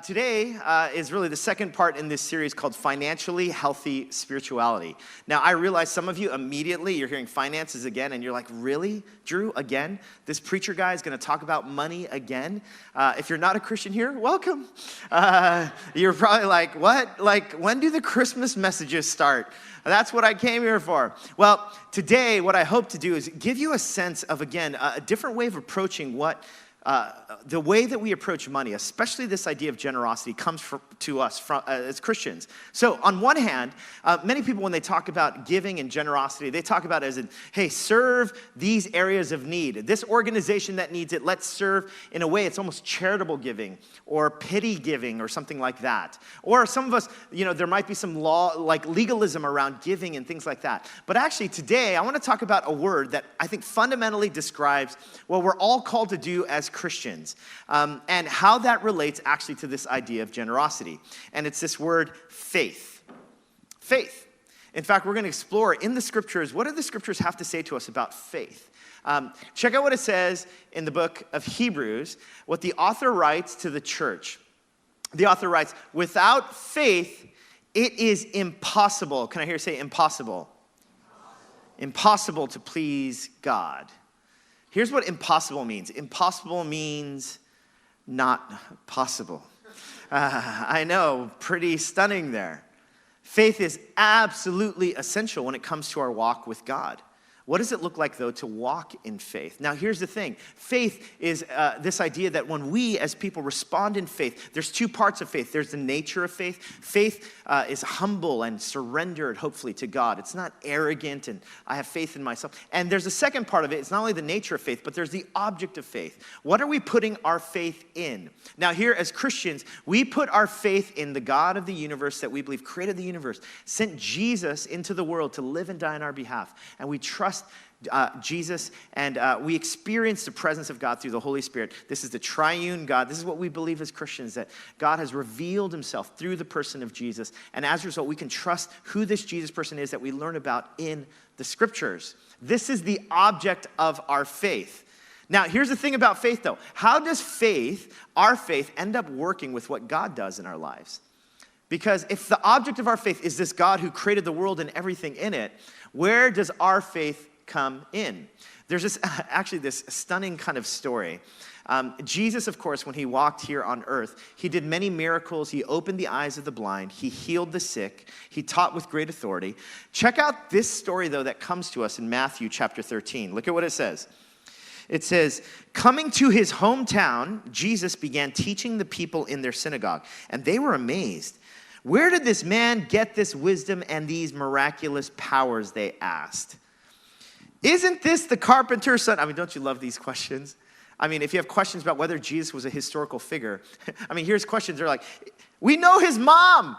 Today is really the second part in this series called Financially Healthy Spirituality. Now, I realize some of you immediately, you're hearing finances again, and you're like, really, Drew, again? This preacher guy is going to talk about money again? If you're not a Christian here, welcome. You're probably like, what? Like, when do the Christmas messages start? That's what I came here for. Well, today, what I hope to do is give you a sense of, again, a different way of approaching the way that we approach money, especially this idea of generosity, comes to us as Christians. So on one hand, many people, when they talk about giving and generosity, they talk about it as in, hey, serve these areas of need. This organization that needs it, let's serve in a way it's almost charitable giving or pity giving or something like that. Or some of us, there might be some law, like legalism around giving and things like that. But actually today, I want to talk about a word that I think fundamentally describes what we're all called to do as Christians, and how that relates actually to this idea of generosity. And it's this word faith. Faith. In fact, we're going to explore in the scriptures, what do the scriptures have to say to us about faith? Check out what it says in the book of Hebrews, what the author writes to the church. The author writes, without faith, it is impossible. Can I hear you say impossible? Impossible to please God. Here's what impossible means. Impossible means not possible. I know, pretty stunning there. Faith is absolutely essential when it comes to our walk with God. What does it look like, though, to walk in faith? Now, here's the thing. Faith is this idea that when we, as people, respond in faith, there's two parts of faith. There's the nature of faith. Faith is humble and surrendered, hopefully, to God. It's not arrogant and I have faith in myself. And there's a second part of it. It's not only the nature of faith, but there's the object of faith. What are we putting our faith in? Now, here, as Christians, we put our faith in the God of the universe that we believe created the universe, sent Jesus into the world to live and die on our behalf. And we trust Jesus, and we experience the presence of God through the Holy Spirit. This is the triune God. This is what we believe as Christians, that God has revealed himself through the person of Jesus. And as a result, we can trust who this Jesus person is that we learn about in the scriptures. This is the object of our faith. Now, here's the thing about faith, though. How does faith, our faith, end up working with what God does in our lives? Because if the object of our faith is this God who created the world and everything in it, where does our faith come in? There's this stunning kind of story. Jesus, of course, when he walked here on earth, he did many miracles. He opened the eyes of the blind. He healed the sick. He taught with great authority. Check out this story, though, that comes to us in Matthew chapter 13. Look at what it says. It says, coming to his hometown, Jesus began teaching the people in their synagogue, and they were amazed. Where did this man get this wisdom and these miraculous powers, they asked. Isn't this the carpenter's son? I mean, don't you love these questions? I mean, if you have questions about whether Jesus was a historical figure, here's questions. They're like, we know his mom.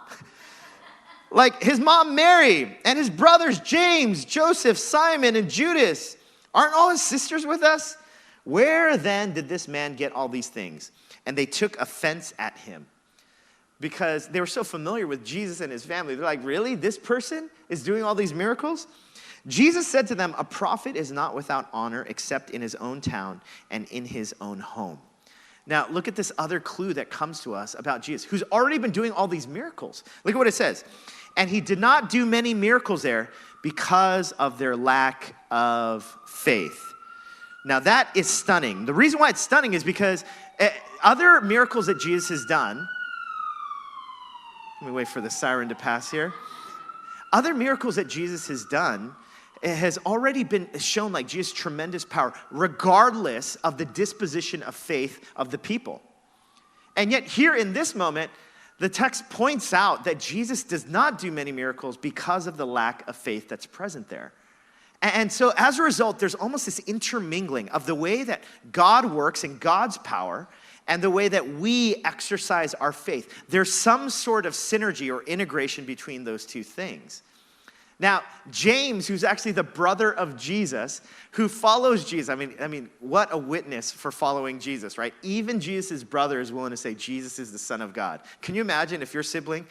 Like his mom, Mary, and his brothers, James, Joseph, Simon, and Judas. Aren't all his sisters with us? Where then did this man get all these things? And they took offense at him, because they were so familiar with Jesus and his family. They're like, really? This person is doing all these miracles? Jesus said to them, a prophet is not without honor except in his own town and in his own home. Now, look at this other clue that comes to us about Jesus, who's already been doing all these miracles. Look at what it says. And he did not do many miracles there because of their lack of faith. Now, that is stunning. The reason why it's stunning is because other miracles that Jesus has done, let me wait for the siren to pass here. Other miracles that Jesus has done, it has already been shown like Jesus' tremendous power, regardless of the disposition of faith of the people. And yet here in this moment, the text points out that Jesus does not do many miracles because of the lack of faith that's present there. And so as a result, there's almost this intermingling of the way that God works and God's power and the way that we exercise our faith. There's some sort of synergy or integration between those two things. Now, James, who's actually the brother of Jesus, who follows Jesus, I mean, what a witness for following Jesus, right? Even Jesus' brother is willing to say Jesus is the Son of God. Can you imagine if your sibling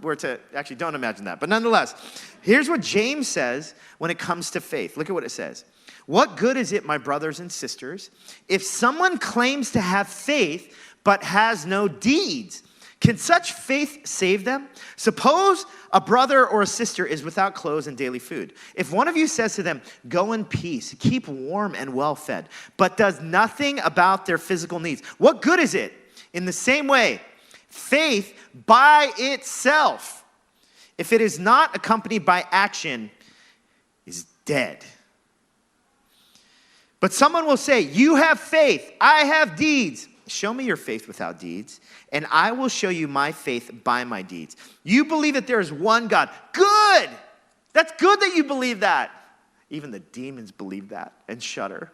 were to, actually don't imagine that, but nonetheless, here's what James says when it comes to faith. Look at what it says. What good is it, my brothers and sisters, if someone claims to have faith but has no deeds, can such faith save them? Suppose a brother or a sister is without clothes and daily food. If one of you says to them, go in peace, keep warm and well fed, but does nothing about their physical needs, what good is it? In the same way, faith by itself, if it is not accompanied by action, is dead. But someone will say, you have faith, I have deeds. Show me your faith without deeds, and I will show you my faith by my deeds. You believe that there is one God. Good! That's good that you believe that. Even the demons believe that and shudder.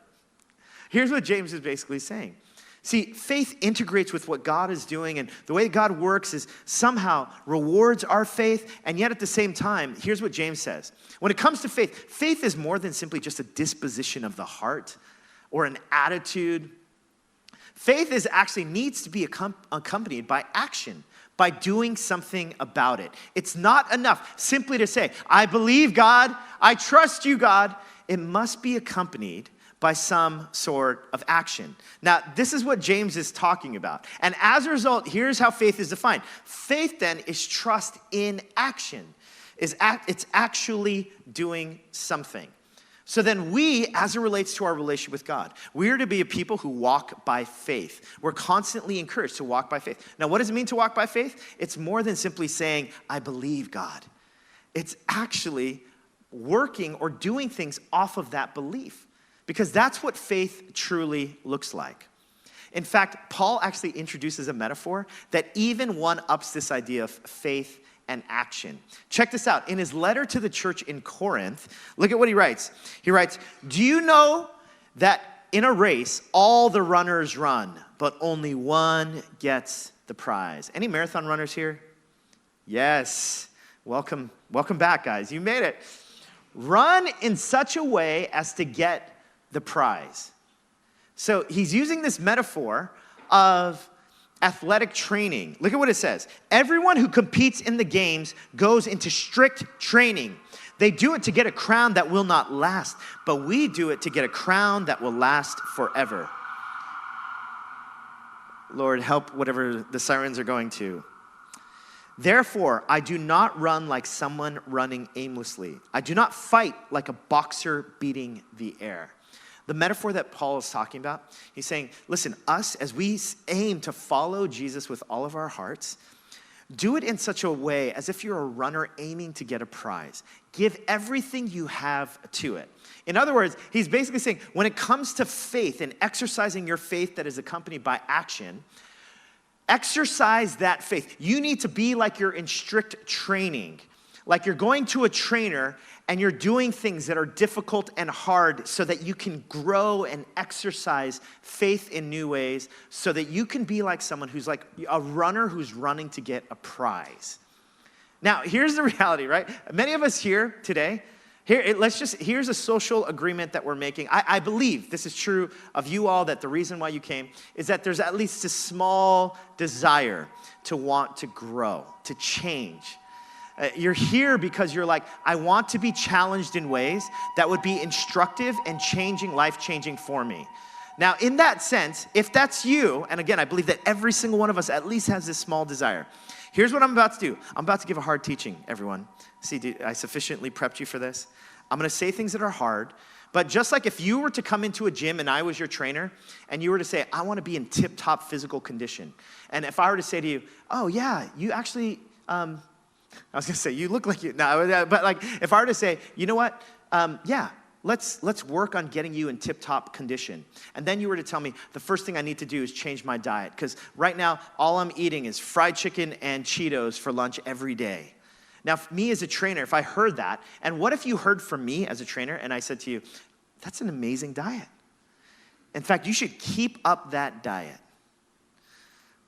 Here's what James is basically saying. See, faith integrates with what God is doing, and the way God works is somehow rewards our faith, and yet at the same time, here's what James says. When it comes to faith, faith is more than simply just a disposition of the heart or an attitude. Faith actually needs to be accompanied by action, by doing something about it. It's not enough simply to say, I believe God, I trust you, God. It must be accompanied by some sort of action. Now, this is what James is talking about. And as a result, here's how faith is defined. Faith then is trust in action. It's actually doing something. So then we, as it relates to our relationship with God, we are to be a people who walk by faith. We're constantly encouraged to walk by faith. Now, what does it mean to walk by faith? It's more than simply saying, I believe God. It's actually working or doing things off of that belief, because that's what faith truly looks like. In fact, Paul actually introduces a metaphor that even one-ups this idea of faith and action. Check this out. In his letter to the church in Corinth, look at what he writes. He writes, do you know that in a race, all the runners run, but only one gets the prize? Any marathon runners here? Yes. Welcome back, guys. You made it. Run in such a way as to get the prize. So he's using this metaphor of athletic training. Look at what it says. Everyone who competes in the games goes into strict training. They do it to get a crown that will not last, but we do it to get a crown that will last forever. Lord, help whatever the sirens are going to. Therefore, I do not run like someone running aimlessly. I do not fight like a boxer beating the air. The metaphor that Paul is talking about, he's saying, listen, us, as we aim to follow Jesus with all of our hearts, do it in such a way as if you're a runner aiming to get a prize. Give everything you have to it. In other words, he's basically saying, when it comes to faith and exercising your faith that is accompanied by action, exercise that faith. You need to be like you're in strict training, like you're going to a trainer and you're doing things that are difficult and hard so that you can grow and exercise faith in new ways, so that you can be like someone who's like a runner who's running to get a prize. Now, here's the reality, right? Many of us here today, here's a social agreement that we're making. I believe this is true of you all, that the reason why you came is that there's at least a small desire to want to grow, to change. You're here because you're like, I want to be challenged in ways that would be instructive and changing, life-changing for me. Now, in that sense, if that's you, and again, I believe that every single one of us at least has this small desire. Here's what I'm about to do. I'm about to give a hard teaching, everyone. See, I sufficiently prepped you for this? I'm going to say things that are hard, but just like if you were to come into a gym and I was your trainer, and you were to say, I want to be in tip-top physical condition. And if I were to say to you, oh yeah, you actually, I was going to say, you look like you, no, but like, if I were to say, you know what, yeah, let's work on getting you in tip-top condition. And then you were to tell me, the first thing I need to do is change my diet, because right now, all I'm eating is fried chicken and Cheetos for lunch every day. Now, me as a trainer, if I heard that, and what if you heard from me as a trainer and I said to you, that's an amazing diet. In fact, you should keep up that diet.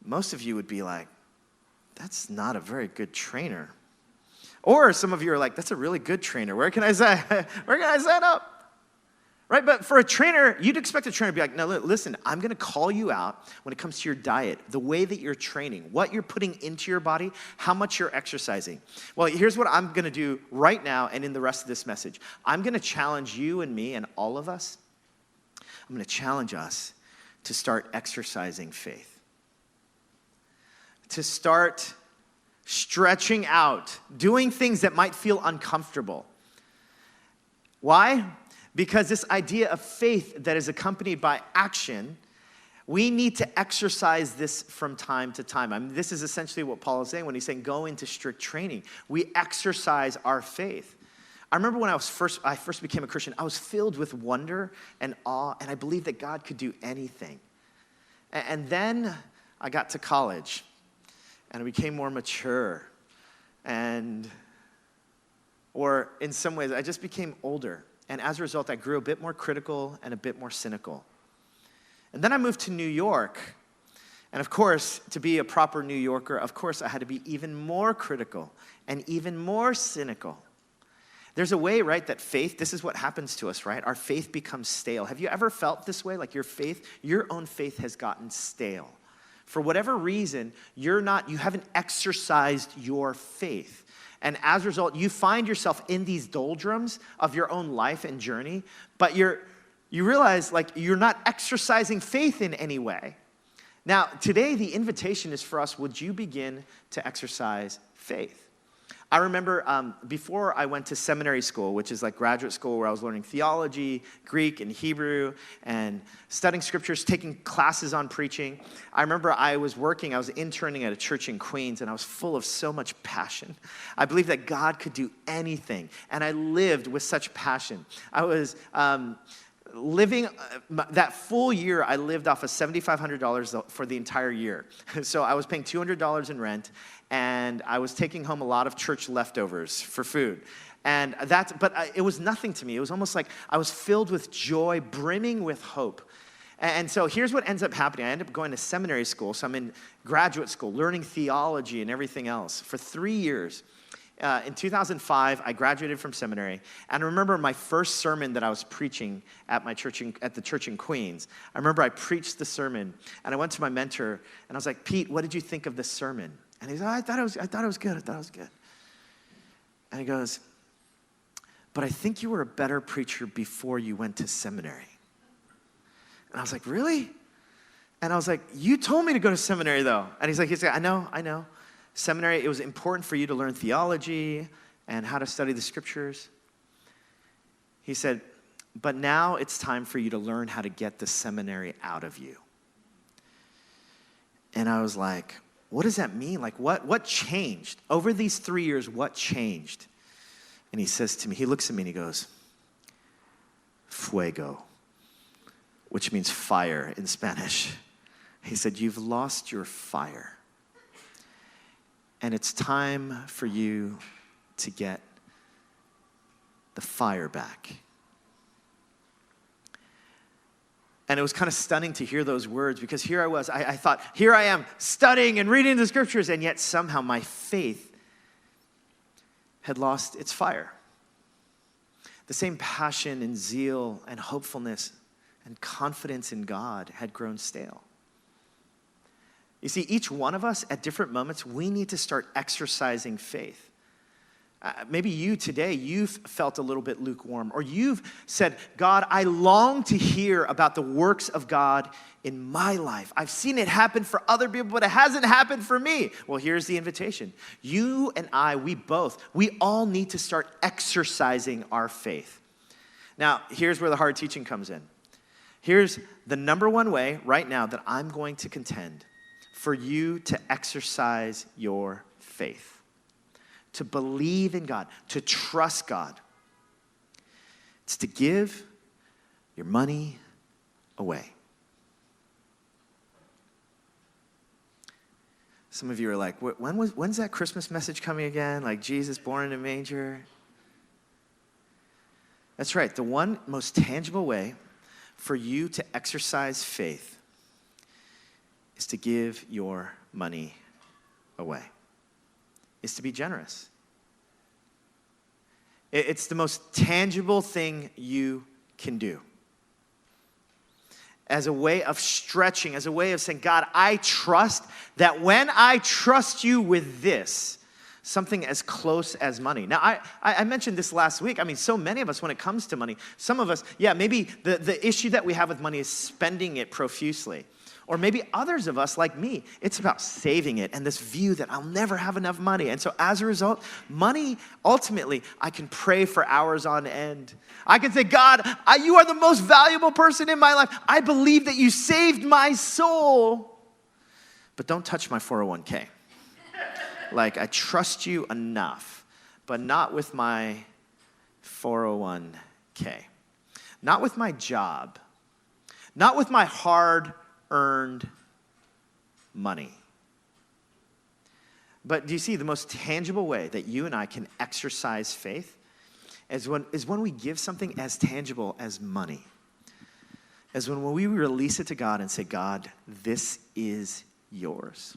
Most of you would be like, that's not a very good trainer. Or some of you are like, that's a really good trainer. Where can I sign up? Right? But for a trainer, you'd expect a trainer to be like, no, listen, I'm going to call you out when it comes to your diet, the way that you're training, what you're putting into your body, how much you're exercising. Well, here's what I'm going to do right now and in the rest of this message. I'm going to challenge you and me and all of us. I'm going to challenge us to start exercising faith. to start stretching out, doing things that might feel uncomfortable. Why? Because this idea of faith that is accompanied by action, we need to exercise this from time to time. I mean, this is essentially what Paul is saying when he's saying go into strict training. We exercise our faith. I remember when I first became a Christian, I was filled with wonder and awe, and I believed that God could do anything. And then I got to college, and I became more mature, or in some ways, I just became older. And as a result, I grew a bit more critical and a bit more cynical. And then I moved to New York. And of course, to be a proper New Yorker, of course, I had to be even more critical and even more cynical. There's a way, right, that faith, this is what happens to us, right? Our faith becomes stale. Have you ever felt this way? Like your own faith has gotten stale. For whatever reason, you haven't exercised your faith. And as a result, you find yourself in these doldrums of your own life and journey, but you realize like you're not exercising faith in any way. Now, today the invitation is for us, would you begin to exercise faith? I remember before I went to seminary school, which is like graduate school where I was learning theology, Greek and Hebrew, and studying scriptures, taking classes on preaching. I remember I was interning at a church in Queens, and I was full of so much passion. I believed that God could do anything, and I lived with such passion. I was living, that full year, I lived off of $7,500 for the entire year. So I was paying $200 in rent, and I was taking home a lot of church leftovers for food. But it was nothing to me. It was almost like I was filled with joy, brimming with hope. And so here's what ends up happening. I end up going to seminary school, so I'm in graduate school, learning theology and everything else for 3 years. In 2005, I graduated from seminary, and I remember my first sermon that I was preaching at the church in Queens. I remember I preached the sermon, and I went to my mentor, and I was like, Pete, what did you think of this sermon? And he's like, I thought it was good. And he goes, but I think you were a better preacher before you went to seminary. And I was like, really? And I was like, you told me to go to seminary, though. And he's like, I know. Seminary, it was important for you to learn theology and how to study the scriptures. He said, but now it's time for you to learn how to get the seminary out of you. And I was like, what does that mean? Like, what changed? Over these 3 years, what changed? And he says to me, he looks at me and he goes, fuego, which means fire in Spanish. He said, you've lost your fire. And it's time for you to get the fire back. And it was kind of stunning to hear those words, because here I was, I thought, here I am studying and reading the scriptures, and yet somehow my faith had lost its fire. The same passion and zeal and hopefulness and confidence in God had grown stale. You see, each one of us at different moments, we need to start exercising faith. Maybe you've felt a little bit lukewarm, or you've said, God, I long to hear about the works of God in my life. I've seen it happen for other people, but it hasn't happened for me. Well, here's the invitation. You and I, we all need to start exercising our faith. Now, here's where the hard teaching comes in. Here's the number one way right now that I'm going to contend for you to exercise your faith, to believe in God, to trust God. It's to give your money away. Some of you are like, when's that Christmas message coming again? Like Jesus born in a manger? That's right. The one most tangible way for you to exercise faith is to give your money away. Is to be generous. It's the most tangible thing you can do. As a way of stretching, as a way of saying, God, I trust that when I trust you with this, something as close as money. Now, I mentioned this last week. I mean, so many of us, when it comes to money, some of us, maybe the issue that we have with money is spending it profusely. Or maybe others of us, like me, it's about saving it and this view that I'll never have enough money. And so as a result, money, ultimately, I can pray for hours on end. I can say, God, you are the most valuable person in my life. I believe that you saved my soul. But don't touch my 401k. Like, I trust you enough, but not with my 401k. Not with my job. Not with my hard-earned money. But do you see, the most tangible way that you and I can exercise faith is when we give something as tangible as money. As when we release it to God and say, God, this is yours.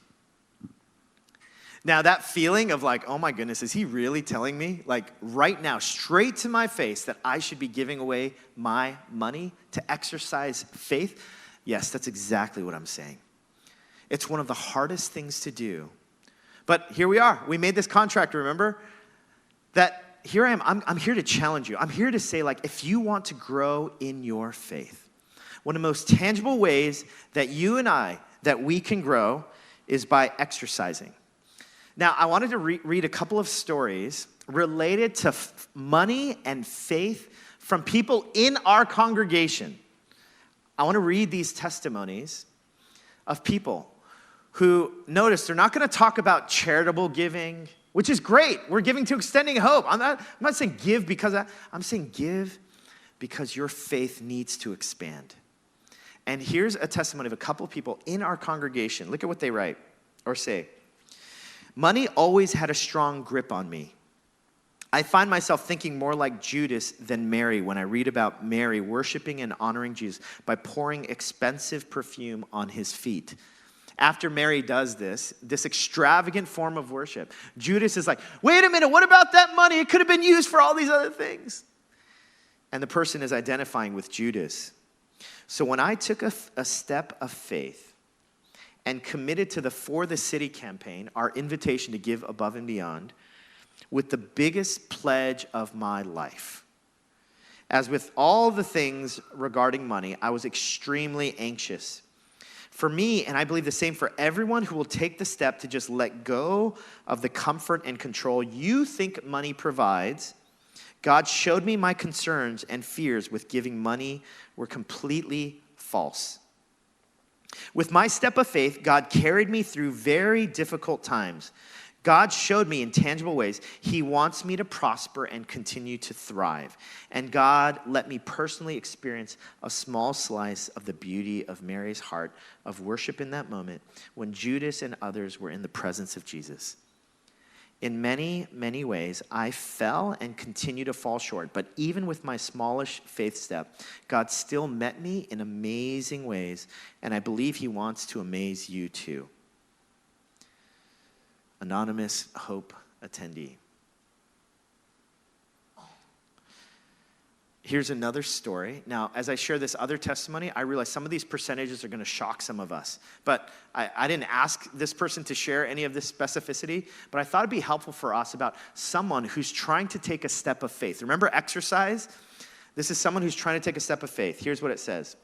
Now that feeling of like, oh my goodness, is he really telling me, like right now, straight to my face, that I should be giving away my money to exercise faith? Yes, that's exactly what I'm saying. It's one of the hardest things to do. But here we are. We made this contract, remember? That here I am. I'm here to challenge you. I'm here to say, like, if you want to grow in your faith, one of the most tangible ways that you and I, that we can grow is by exercising. Now, I wanted to read a couple of stories related to money and faith from people in our congregation. I want to read these testimonies of people who, notice, they're not going to talk about charitable giving, which is great. We're giving to Extending Hope. I'm not saying give because I'm saying give because your faith needs to expand. And here's a testimony of a couple of people in our congregation. Look at what they write or say. Money always had a strong grip on me. I find myself thinking more like Judas than Mary when I read about Mary worshiping and honoring Jesus by pouring expensive perfume on his feet. After Mary does this extravagant form of worship, Judas is like, wait a minute, what about that money? It could have been used for all these other things. And the person is identifying with Judas. So when I took a step of faith and committed to the For the City campaign, our invitation to give above and beyond, with the biggest pledge of my life. As with all the things regarding money, I was extremely anxious. For me, and I believe the same for everyone who will take the step to just let go of the comfort and control you think money provides, God showed me my concerns and fears with giving money were completely false. With my step of faith, God carried me through very difficult times. God showed me in tangible ways he wants me to prosper and continue to thrive. And God let me personally experience a small slice of the beauty of Mary's heart of worship in that moment when Judas and others were in the presence of Jesus. In many, many ways, I fell and continue to fall short. But even with my smallish faith step, God still met me in amazing ways. And I believe he wants to amaze you too. Anonymous Hope attendee. Here's another story. Now, as I share this other testimony, I realize some of these percentages are going to shock some of us. But I didn't ask this person to share any of this specificity, but I thought it'd be helpful for us about someone who's trying to take a step of faith. Remember exercise? This is someone who's trying to take a step of faith. Here's what it says.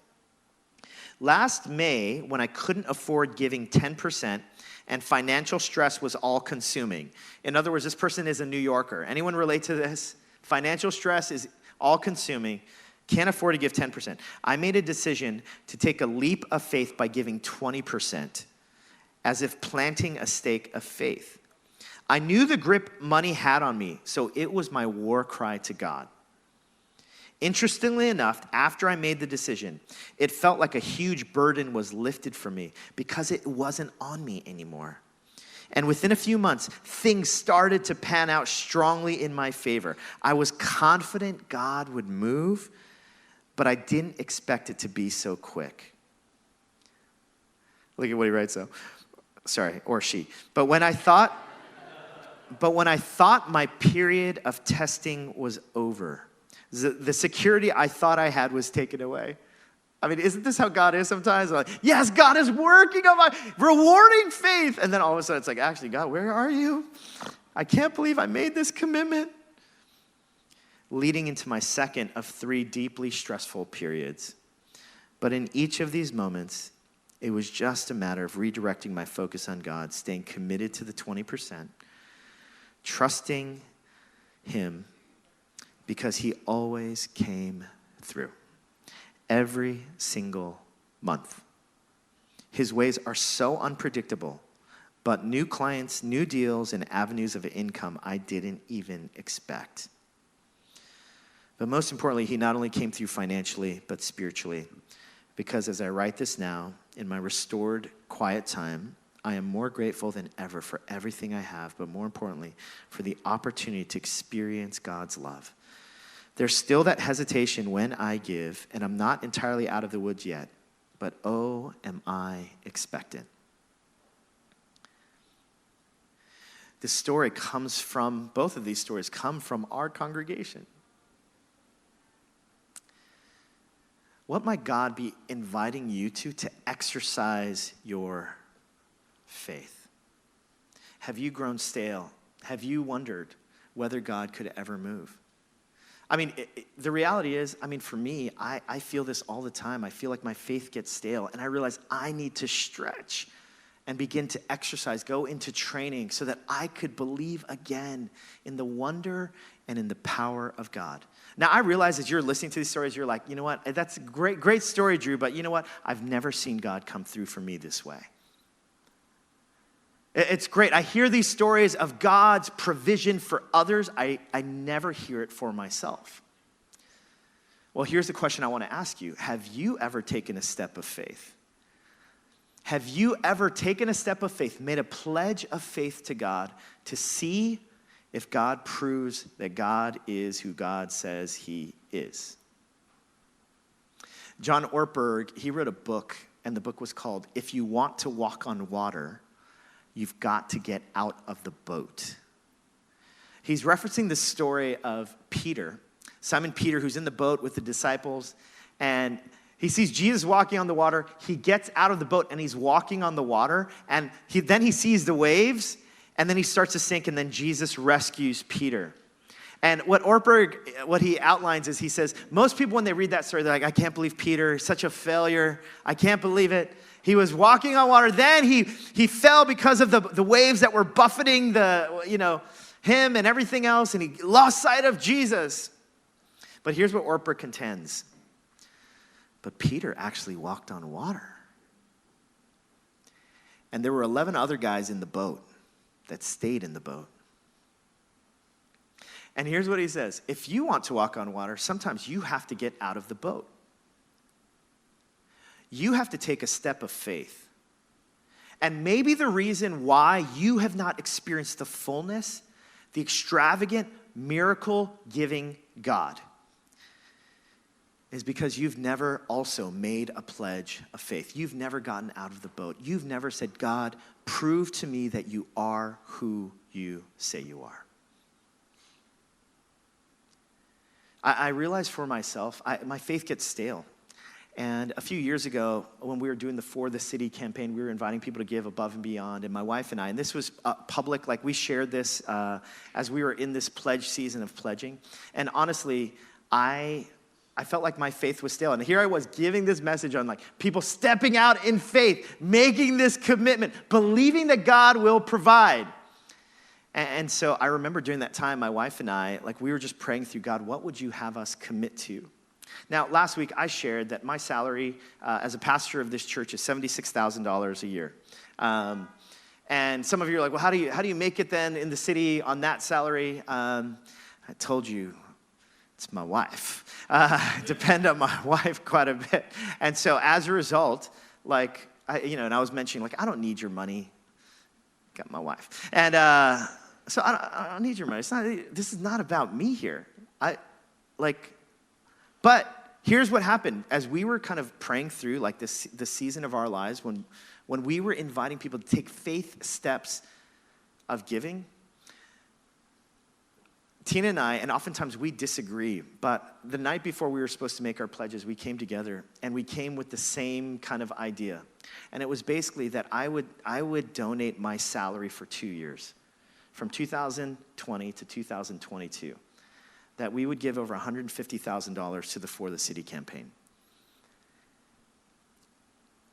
Last May, when I couldn't afford giving 10% and financial stress was all-consuming. In other words, this person is a New Yorker. Anyone relate to this? Financial stress is all-consuming, can't afford to give 10%. I made a decision to take a leap of faith by giving 20%, as if planting a stake of faith. I knew the grip money had on me, so it was my war cry to God. Interestingly enough, after I made the decision, it felt like a huge burden was lifted from me because it wasn't on me anymore. And within a few months, things started to pan out strongly in my favor. I was confident God would move, but I didn't expect it to be so quick. Look at what he writes, though. Sorry, or she. But when I thought my period of testing was over, the security I thought I had was taken away. I mean, isn't this how God is sometimes? Like, yes, God is working on my rewarding faith. And then all of a sudden it's like, actually, God, where are you? I can't believe I made this commitment. Leading into my second of 3 deeply stressful periods. But in each of these moments, It was just a matter of redirecting my focus on God, staying committed to the 20%, trusting him because he always came through every single month. His ways are so unpredictable, but new clients, new deals, and avenues of income I didn't even expect. But most importantly, he not only came through financially, but spiritually. Because as I write this now, in my restored, quiet time, I am more grateful than ever for everything I have, but more importantly, for the opportunity to experience God's love. There's still that hesitation when I give, and I'm not entirely out of the woods yet, but oh, am I expectant. This story comes from, both of these stories come from our congregation. What might God be inviting you to exercise your faith? Have you grown stale? Have you wondered whether God could ever move? I mean, the reality is, for me, I feel this all the time. I feel like my faith gets stale, and I realize I need to stretch and begin to exercise, go into training so that I could believe again in the wonder and in the power of God. Now, I realize as you're listening to these stories, you're like, you know what, that's a great story, Drew, but you know what? I've never seen God come through for me this way. It's great. I hear these stories of God's provision for others. I never hear it for myself. Well, here's the question I want to ask you. Have you ever taken a step of faith? Have you ever taken a step of faith, made a pledge of faith to God to see if God proves that God is who God says he is? John Ortberg, he wrote a book, and the book was called, If You Want to Walk on Water, You've Got to Get Out of the Boat. He's referencing the story of Peter, Simon Peter, who's in the boat with the disciples, and he sees Jesus walking on the water. He gets out of the boat, and he's walking on the water, and then he sees the waves, and then he starts to sink, and then Jesus rescues Peter. And what he outlines is he says, most people when they read that story, they're like, I can't believe Peter, he's such a failure. I can't believe it. He was walking on water. Then he fell because of the waves that were buffeting him and everything else, and he lost sight of Jesus. But here's what Ortberg contends. But Peter actually walked on water. And there were 11 other guys in the boat that stayed in the boat. And here's what he says. If you want to walk on water, sometimes you have to get out of the boat. You have to take a step of faith. And maybe the reason why you have not experienced the fullness, the extravagant, miracle-giving God is because you've never also made a pledge of faith. You've never gotten out of the boat. You've never said, God, prove to me that you are who you say you are. I realize for myself, my faith gets stale. And a few years ago, when we were doing the For the City campaign, we were inviting people to give above and beyond. And my wife and I, and this was public, like we shared this as we were in this pledge season of pledging. And honestly, I felt like my faith was stale. And here I was giving this message on like people stepping out in faith, making this commitment, believing that God will provide. And so I remember during that time, my wife and I, like we were just praying through, God, what would you have us commit to? Now, last week I shared that my salary as a pastor of this church is $76,000 a year. And some of you are like, well, how do you make it then in the city on that salary? I told you, it's my wife. Depend on my wife quite a bit. And so as a result, like, and I was mentioning, like, I don't need your money. Got my wife. And so I don't need your money. This is not about me here. But here's what happened. As we were kind of praying through like the season of our lives, when we were inviting people to take faith steps of giving, Tina and I, and oftentimes we disagree, but the night before we were supposed to make our pledges, we came together and we came with the same kind of idea. And it was basically that I would donate my salary for 2 years, from 2020 to 2022, that we would give over $150,000 to the For the City campaign.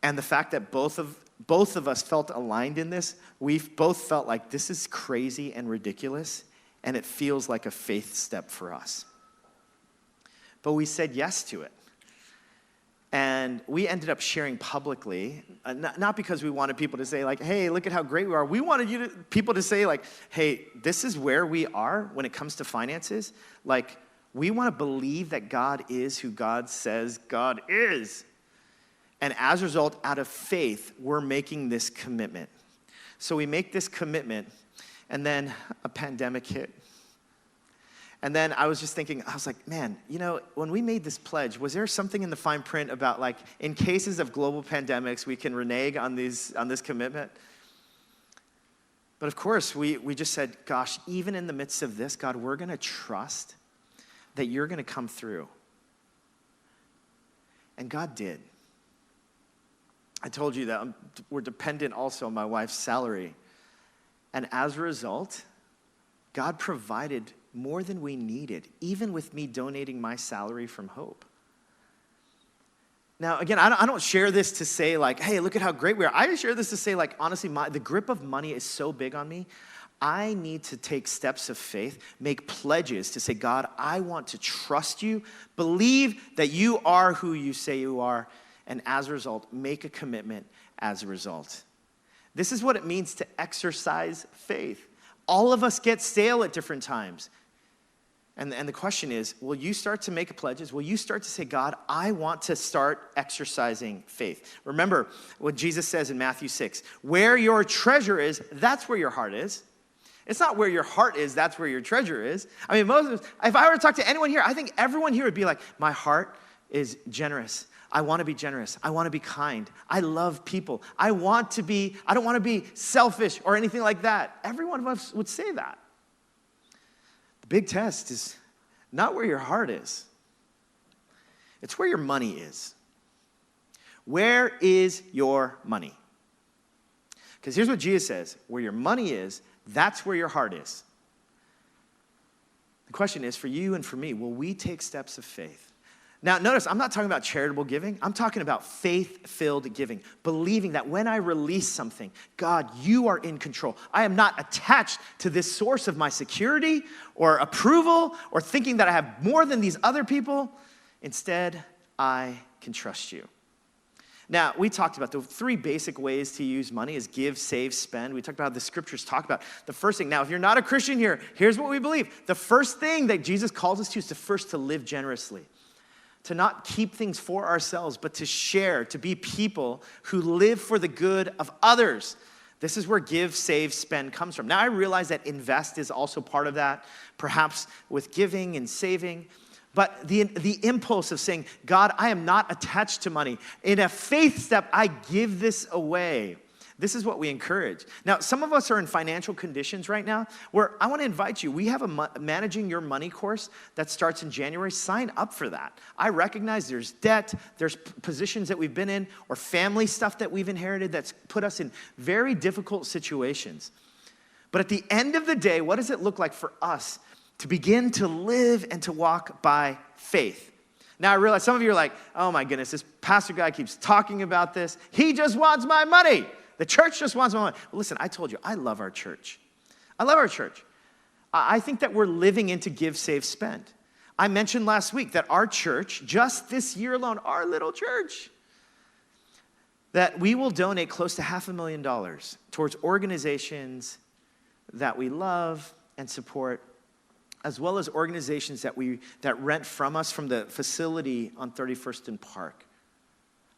And the fact that both of us felt aligned in this, we both felt like this is crazy and ridiculous, and it feels like a faith step for us. But we said yes to it. And we ended up sharing publicly, not because we wanted people to say like, hey, look at how great we are. We wanted people to say like, hey, this is where we are when it comes to finances. Like, we want to believe that God is who God says God is. And as a result, out of faith, we're making this commitment. So we make this commitment, and then a pandemic hit. And then I was just thinking, I was like, man, when we made this pledge, was there something in the fine print about like, in cases of global pandemics, we can renege on this commitment? But of course, we just said, gosh, even in the midst of this, God, we're going to trust that you're going to come through. And God did. I told you that we're dependent also on my wife's salary. And as a result, God provided more than we needed, even with me donating my salary from Hope. Now, again, I don't share this to say like, hey, look at how great we are. I share this to say like, honestly, the grip of money is so big on me. I need to take steps of faith, make pledges to say, God, I want to trust you, believe that you are who you say you are, and as a result, make a commitment as a result. This is what it means to exercise faith. All of us get stale at different times. And the question is, will you start to make pledges? Will you start to say, God, I want to start exercising faith? Remember what Jesus says in Matthew 6, where your treasure is, that's where your heart is. It's not where your heart is, that's where your treasure is. I mean, most of us, if I were to talk to anyone here, I think everyone here would be like, my heart is generous. I want to be generous. I want to be kind. I love people. I don't want to be selfish or anything like that. Every one of us would say that. The big test is not where your heart is. It's where your money is. Where is your money? Because here's what Jesus says, where your money is, that's where your heart is. The question is, for you and for me, will we take steps of faith? Now, notice, I'm not talking about charitable giving. I'm talking about faith-filled giving, believing that when I release something, God, you are in control. I am not attached to this source of my security or approval or thinking that I have more than these other people. Instead, I can trust you. Now, we talked about the 3 basic ways to use money is give, save, spend. We talked about how the scriptures talk about the first thing. Now, if you're not a Christian here, here's what we believe. The first thing that Jesus calls us to is to live generously. To not keep things for ourselves, but to share, to be people who live for the good of others. This is where give, save, spend comes from. Now, I realize that invest is also part of that, perhaps with giving and saving. But the impulse of saying, God, I am not attached to money. In a faith step, I give this away. This is what we encourage. Now, some of us are in financial conditions right now where I want to invite you. We have a Managing Your Money course that starts in January. Sign up for that. I recognize there's debt, there's positions that we've been in, or family stuff that we've inherited that's put us in very difficult situations. But at the end of the day, what does it look like for us to begin to live and to walk by faith? Now, I realize some of you are like, oh my goodness, this pastor guy keeps talking about this. He just wants my money. The church just wants my money. Well, listen, I told you, I love our church. I love our church. I think that we're living into give, save, spend. I mentioned last week that our church, just this year alone, our little church, that we will donate close to $500,000 towards organizations that we love and support, as well as organizations that rent from us from the facility on 31st and Park.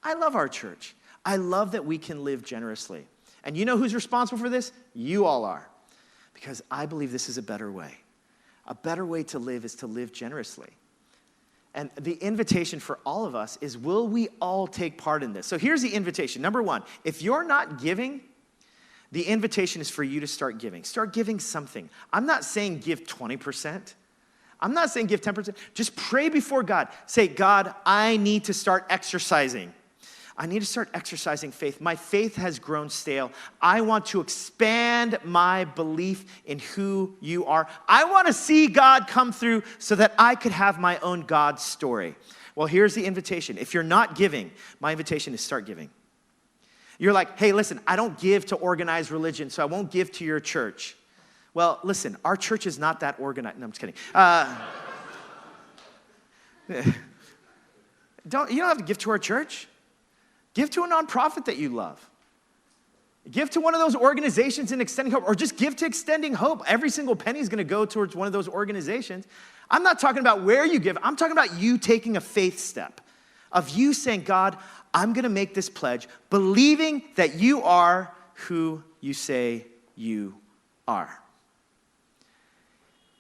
I love our church. I love that we can live generously. And you know who's responsible for this? You all are. Because I believe this is a better way. A better way to live is to live generously. And the invitation for all of us is, will we all take part in this? So here's the invitation. Number 1, if you're not giving, the invitation is for you to start giving. Start giving something. I'm not saying give 20%. I'm not saying give 10%. Just pray before God. Say, God, I need to start exercising. I need to start exercising faith. My faith has grown stale. I want to expand my belief in who you are. I want to see God come through so that I could have my own God story. Well, here's the invitation. If you're not giving, my invitation is start giving. You're like, hey, listen, I don't give to organized religion, so I won't give to your church. Well, listen, our church is not that organized. No, I'm just kidding. You don't have to give to our church. Give to a nonprofit that you love. Give to one of those organizations in Extending Hope, or just give to Extending Hope. Every single penny is going to go towards one of those organizations. I'm not talking about where you give. I'm talking about you taking a faith step of you saying, God, I'm going to make this pledge, believing that you are who you say you are.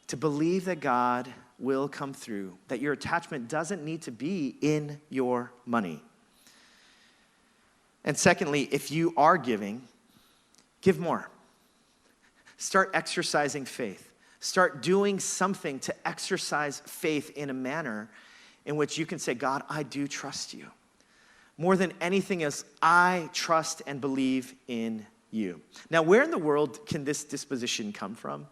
To believe that God will come through, that your attachment doesn't need to be in your money. And secondly, if you are giving, give more. Start exercising faith. Start doing something to exercise faith in a manner in which you can say, God, I do trust you. More than anything else, I trust and believe in you. Now, where in the world can this disposition come from?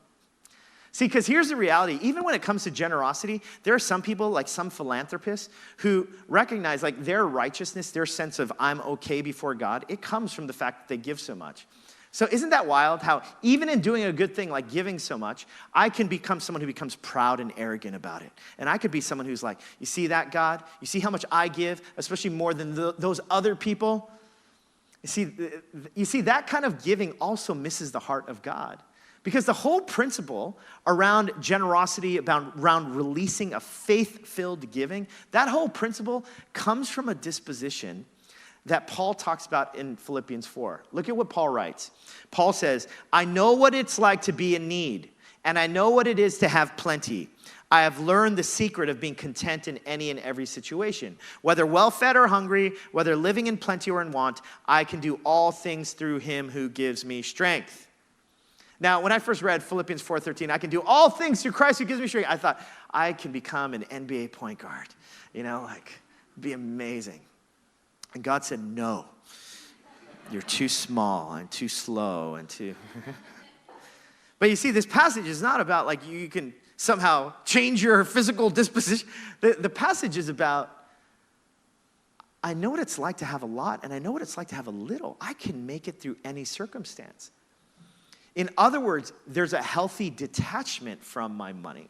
See, because here's the reality. Even when it comes to generosity, there are some people, like some philanthropists, who recognize like their righteousness, their sense of I'm okay before God, it comes from the fact that they give so much. So isn't that wild how even in doing a good thing like giving so much, I can become someone who becomes proud and arrogant about it. And I could be someone who's like, you see that, God? You see how much I give, especially more than those other people? You see, that kind of giving also misses the heart of God. Because the whole principle around generosity, around releasing a faith-filled giving, that whole principle comes from a disposition that Paul talks about in Philippians 4. Look at what Paul writes. Paul says, I know what it's like to be in need, and I know what it is to have plenty. I have learned the secret of being content in any and every situation. Whether well-fed or hungry, whether living in plenty or in want, I can do all things through him who gives me strength. Now, when I first read Philippians 4:13, I can do all things through Christ who gives me strength, I thought, I can become an NBA point guard. It'd be amazing. And God said, no, you're too small and too slow and too... But you see, this passage is not about like you can somehow change your physical disposition. The passage is about, I know what it's like to have a lot, and I know what it's like to have a little. I can make it through any circumstance. In other words, there's a healthy detachment from my money.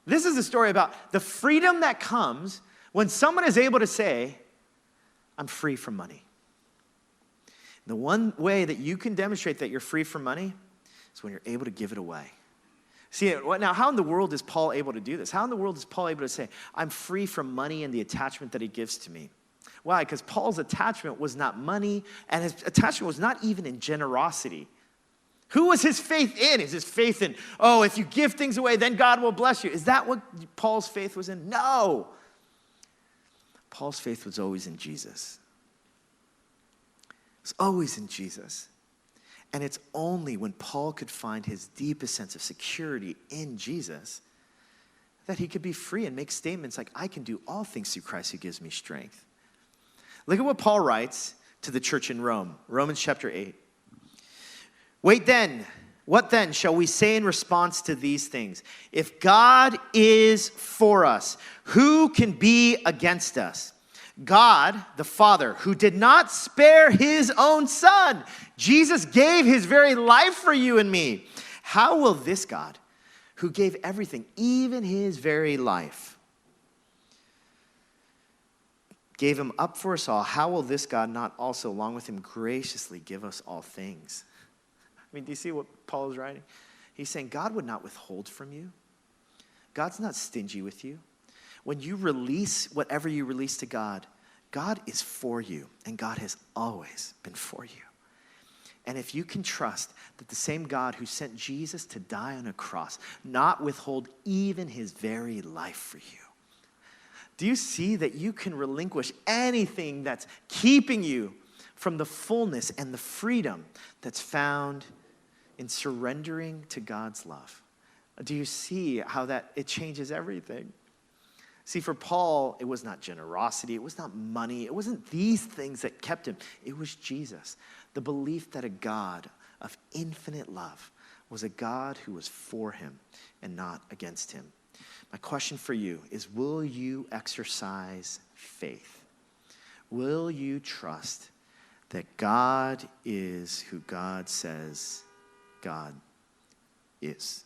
This is a story about the freedom that comes when someone is able to say, I'm free from money. The one way that you can demonstrate that you're free from money is when you're able to give it away. See, now how in the world is Paul able to do this? How in the world is Paul able to say, I'm free from money and the attachment that he gives to me? Why? Because Paul's attachment was not money, and his attachment was not even in generosity. Who was his faith in? Is his faith in, if you give things away, then God will bless you? Is that what Paul's faith was in? No. Paul's faith was always in Jesus. It was always in Jesus. And it's only when Paul could find his deepest sense of security in Jesus that he could be free and make statements like, I can do all things through Christ who gives me strength. Look at what Paul writes to the church in Rome, Romans chapter 8. Wait then, what then shall we say in response to these things? If God is for us, who can be against us? God, the Father, who did not spare his own Son, Jesus gave his very life for you and me. How will this God, who gave everything, even his very life, gave him up for us all, how will this God not also, along with him, graciously give us all things? Do you see what Paul is writing? He's saying God would not withhold from you. God's not stingy with you. When you release whatever you release to God, God is for you, and God has always been for you. And if you can trust that the same God who sent Jesus to die on a cross, not withhold even his very life for you, do you see that you can relinquish anything that's keeping you from the fullness and the freedom that's found in surrendering to God's love? Do you see how that it changes everything? See, for Paul, it was not generosity, it was not money, it wasn't these things that kept him. It was Jesus, the belief that a God of infinite love was a God who was for him and not against him. My question for you is, will you exercise faith? Will you trust that God is who God says God is.